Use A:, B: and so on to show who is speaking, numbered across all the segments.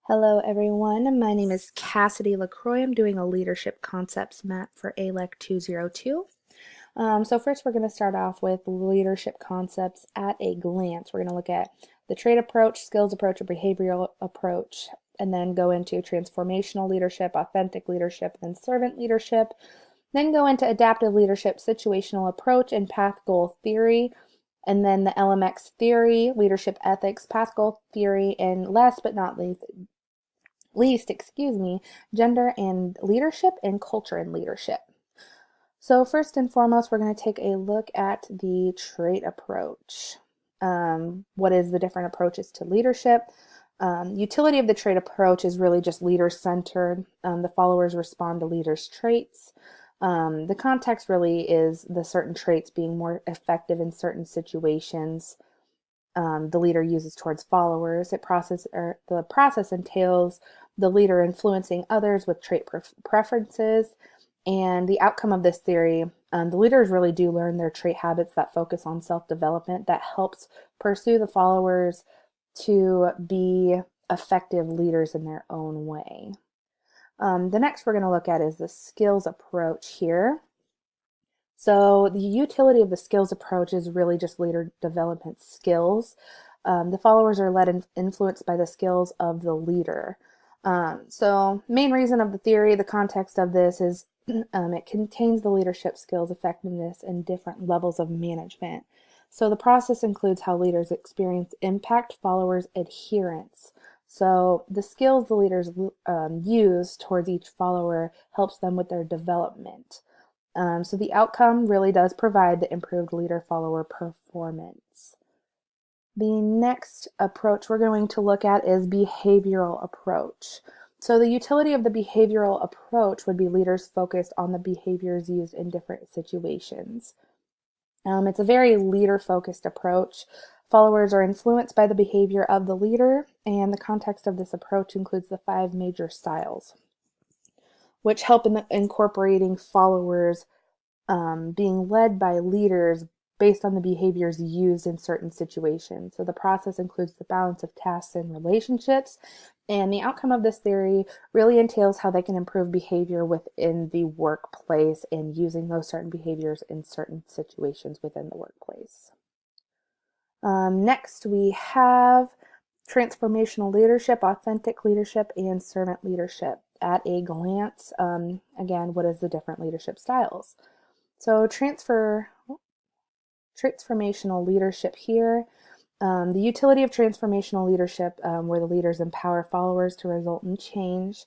A: Hello everyone, my name is Cassidy LaCroix. I'm doing a leadership concepts map for ALEC 202. So first we're going to start off with leadership concepts at a glance. We're going to look at the trait approach, skills approach, or behavioral approach, and then go into transformational leadership, authentic leadership, and servant leadership. Then go into adaptive leadership, situational approach, and path goal theory. And then the LMX theory, leadership ethics, path goal theory, and last but not least, gender and leadership and culture and leadership. So first and foremost, we're going to take a look at the trait approach. What is the different approaches to leadership? Utility of the trait approach is really just leader-centered. The followers respond to leaders' traits. The context really is the certain traits being more effective in certain situations. The leader uses towards followers. The process entails the leader influencing others with trait preferences. And the outcome of this theory, the leaders really do learn their trait habits that focus on self-development that helps pursue the followers to be effective leaders in their own way. The next we're going to look at is the skills approach here. So the utility of the skills approach is really just leader development skills. The followers are led and influenced by the skills of the leader. So main reason of the theory, the context of this is it contains the leadership skills, effectiveness, and different levels of management. So the process includes how leaders experience impact, followers, adherence. So the skills the leaders use towards each follower helps them with their development. So the outcome really does provide the improved leader-follower performance. The next approach we're going to look at is behavioral approach. So the utility of the behavioral approach would be leaders focused on the behaviors used in different situations. It's a very leader-focused approach. Followers are influenced by the behavior of the leader, and the context of this approach includes the 5 major styles, which help in incorporating followers being led by leaders based on the behaviors used in certain situations. So the process includes the balance of tasks and relationships, and the outcome of this theory really entails how they can improve behavior within the workplace and using those certain behaviors in certain situations within the workplace. Next, we have transformational leadership, authentic leadership, and servant leadership. At a glance, again, what is the different leadership styles? So transformational leadership here. The utility of transformational leadership, where the leaders empower followers to result in change.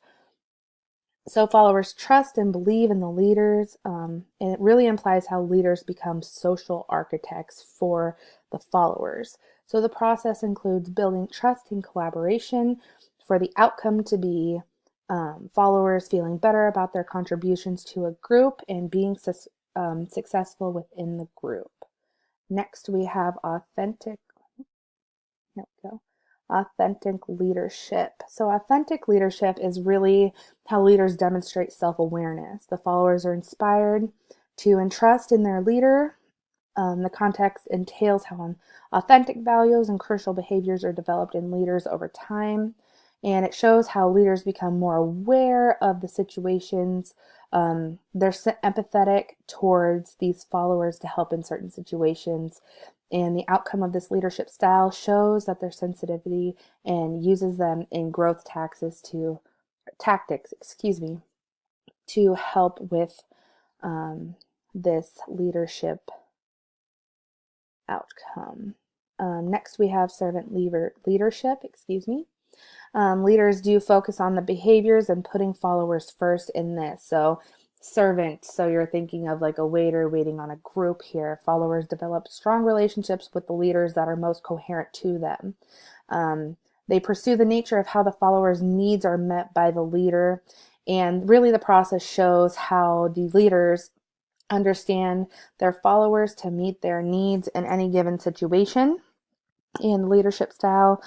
A: So followers trust and believe in the leaders, and it really implies how leaders become social architects for the followers. So the process includes building trust and collaboration for the outcome to be followers feeling better about their contributions to a group and being successful within the group. Next, we have authentic leadership. So authentic leadership is really how leaders demonstrate self-awareness. The followers are inspired to entrust in their leader. The context entails how authentic values and crucial behaviors are developed in leaders over time. And it shows how leaders become more aware of the situations. They're empathetic towards these followers to help in certain situations. And the outcome of this leadership style shows that their sensitivity and uses them in growth tactics to help with this leadership outcome. Next, we have servant leadership. Leaders do focus on the behaviors and putting followers first in this. So servant, so you're thinking of like a waiter waiting on a group here. Followers develop strong relationships with the leaders that are most coherent to them. They pursue the nature of how the followers' needs are met by the leader. And really the process shows how the leaders understand their followers to meet their needs in any given situation. And leadership style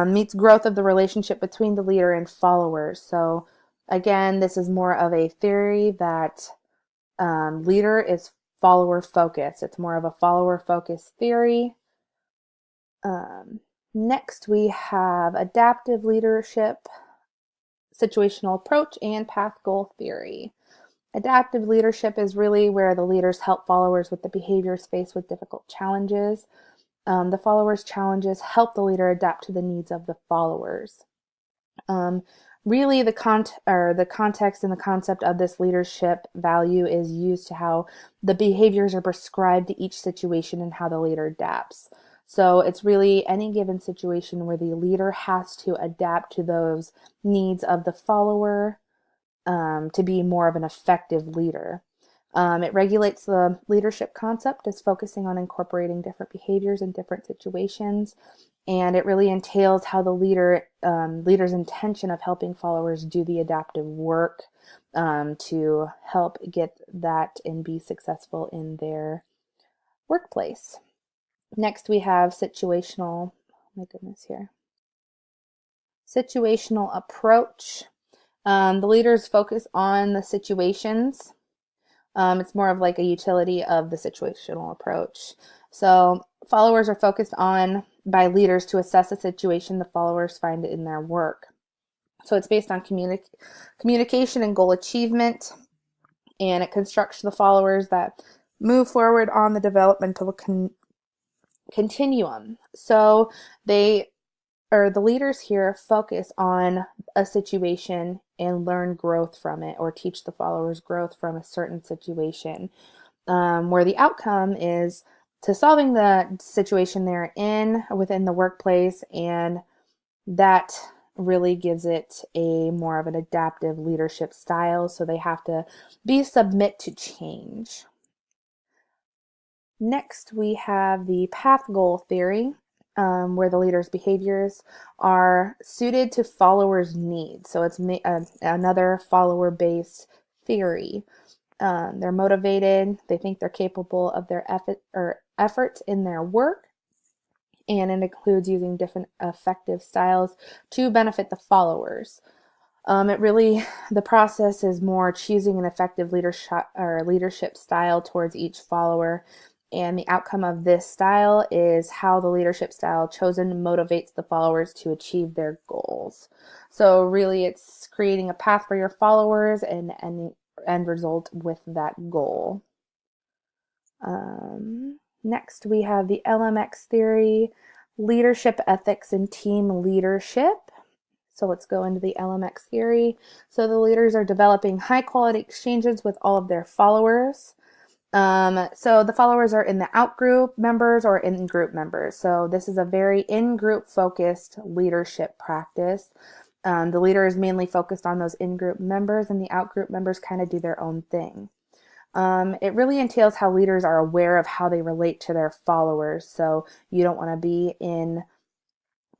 A: meets growth of the relationship between the leader and followers. So again, this is more of a theory that leader is follower focused. It's more of a follower focused theory. Next, we have adaptive leadership, situational approach, and path goal theory. Adaptive leadership is really where the leaders help followers with the behaviors faced with difficult challenges. The followers' challenges help the leader adapt to the needs of the followers. Really, the context and the concept of this leadership value is used to how the behaviors are prescribed to each situation and how the leader adapts. So it's really any given situation where the leader has to adapt to those needs of the follower to be more of an effective leader. It regulates the leadership concept as focusing on incorporating different behaviors in different situations, and it really entails how the leader's intention of helping followers do the adaptive work to help get that and be successful in their workplace. Next, we have situational approach. The leaders focus on the situations. It's more of like a utility of the situational approach. So followers are focused on by leaders to assess a situation the followers find in their work. So it's based on communication and goal achievement, and it constructs the followers that move forward on the developmental continuum. So the leaders here focus on a situation and learn growth from it, or teach the followers growth from a certain situation, where the outcome is to solving the situation they're in within the workplace, and that really gives it a more of an adaptive leadership style, so they have to submit to change. Next, we have the path goal theory, where the leader's behaviors are suited to followers' needs. So it's another follower-based theory. They're motivated. They think they're capable of their efforts in their work, and it includes using different effective styles to benefit the followers. The process is more choosing an effective leadership style towards each follower. And the outcome of this style is how the leadership style chosen motivates the followers to achieve their goals. So really, it's creating a path for your followers and end result with that goal. Next, we have the LMX theory, leadership ethics and team leadership. So let's go into the LMX theory. So the leaders are developing high quality exchanges with all of their followers. So the followers are in the out-group members or in-group members. So this is a very in-group focused leadership practice. The leader is mainly focused on those in-group members, and the out-group members kind of do their own thing. It really entails how leaders are aware of how they relate to their followers. So you don't want to be in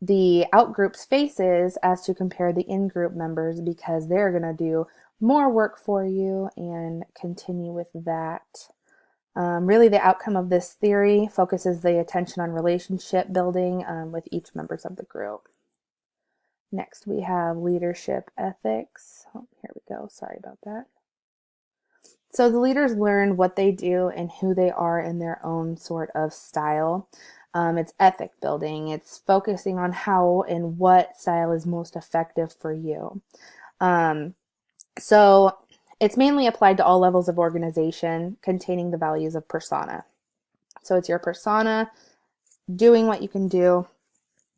A: the out-group's faces as to compare the in-group members, because they're going to do more work for you and continue with that. Really, the outcome of this theory focuses the attention on relationship building with each members of the group. Next, we have leadership ethics. Oh, here we go. Sorry about that. So the leaders learn what they do and who they are in their own sort of style. It's ethic building. It's focusing on how and what style is most effective for you. So it's mainly applied to all levels of organization containing the values of persona. So it's your persona doing what you can do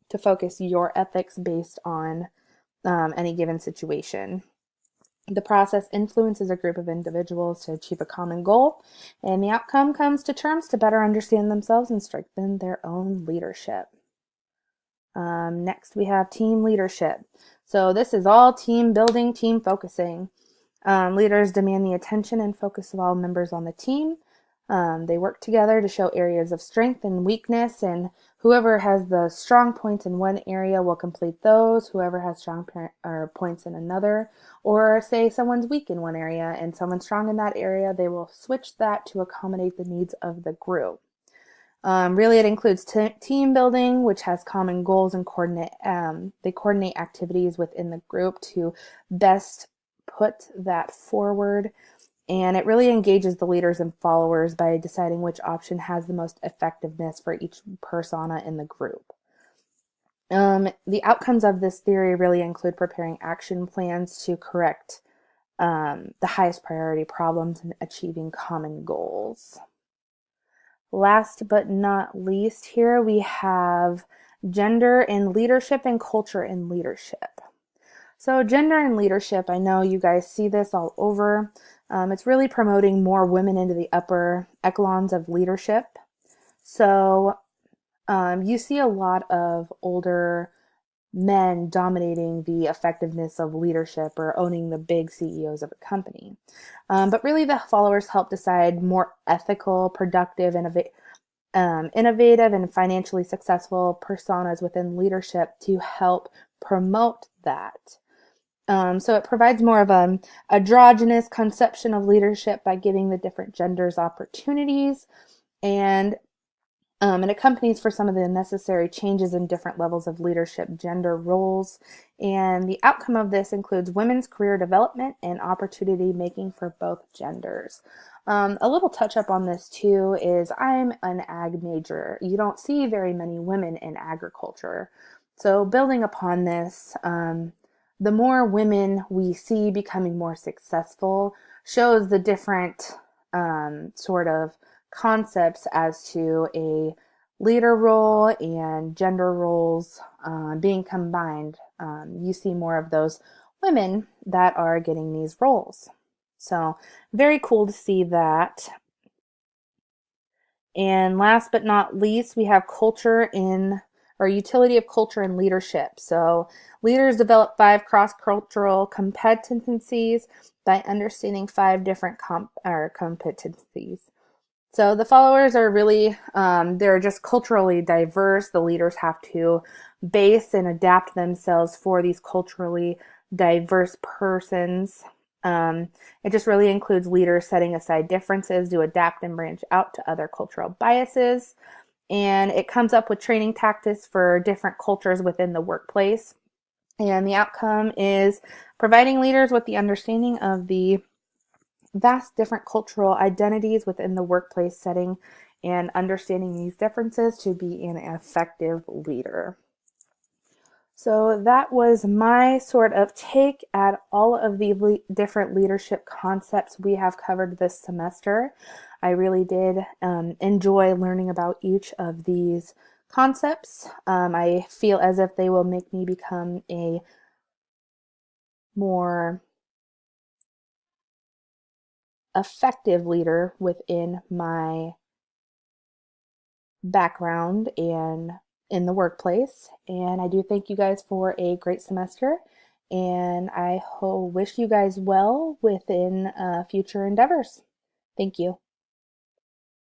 A: to focus your ethics based on any given situation. The process influences a group of individuals to achieve a common goal, and the outcome comes to terms to better understand themselves and strengthen their own leadership. Next, we have team leadership. So this is all team building, team focusing. Leaders demand the attention and focus of all members on the team. They work together to show areas of strength and weakness, and whoever has the strong points in one area will complete those. Whoever has strong points in another, or say someone's weak in one area and someone's strong in that area, they will switch that to accommodate the needs of the group. Really, it includes team building, which has common goals and they coordinate activities within the group to best put that forward. And it really engages the leaders and followers by deciding which option has the most effectiveness for each persona in the group. The outcomes of this theory really include preparing action plans to correct the highest priority problems and achieving common goals. Last but not least, here we have gender in leadership and culture in leadership. So gender in leadership, I know you guys see this all over. It's really promoting more women into the upper echelons of leadership. So you see a lot of older men dominating the effectiveness of leadership or owning the big CEOs of a company. But really, the followers help decide more ethical, productive, innovative, and financially successful personas within leadership to help promote that. So it provides more of an androgynous conception of leadership by giving the different genders opportunities, and it accompanies for some of the necessary changes in different levels of leadership gender roles. And the outcome of this includes women's career development and opportunity making for both genders. A little touch up on this too is I'm an ag major. You don't see very many women in agriculture. So building upon this, the more women we see becoming more successful shows the different sort of concepts as to a leader role and gender roles being combined. You see more of those women that are getting these roles. So very cool to see that. And last but not least, we have utility of culture in leadership. So leaders develop 5 cross-cultural competencies by understanding 5 different competencies. So the followers are really, they're just culturally diverse. The leaders have to base and adapt themselves for these culturally diverse persons. It just really includes leaders setting aside differences to adapt and branch out to other cultural biases. And it comes up with training tactics for different cultures within the workplace. And the outcome is providing leaders with the understanding of the vast different cultural identities within the workplace setting and understanding these differences to be an effective leader. So that was my sort of take at all of the different leadership concepts we have covered this semester. I really did enjoy learning about each of these concepts. I feel as if they will make me become a more effective leader within my background and in the workplace. And I do thank you guys for a great semester, and I wish you guys well within future endeavors. Thank you.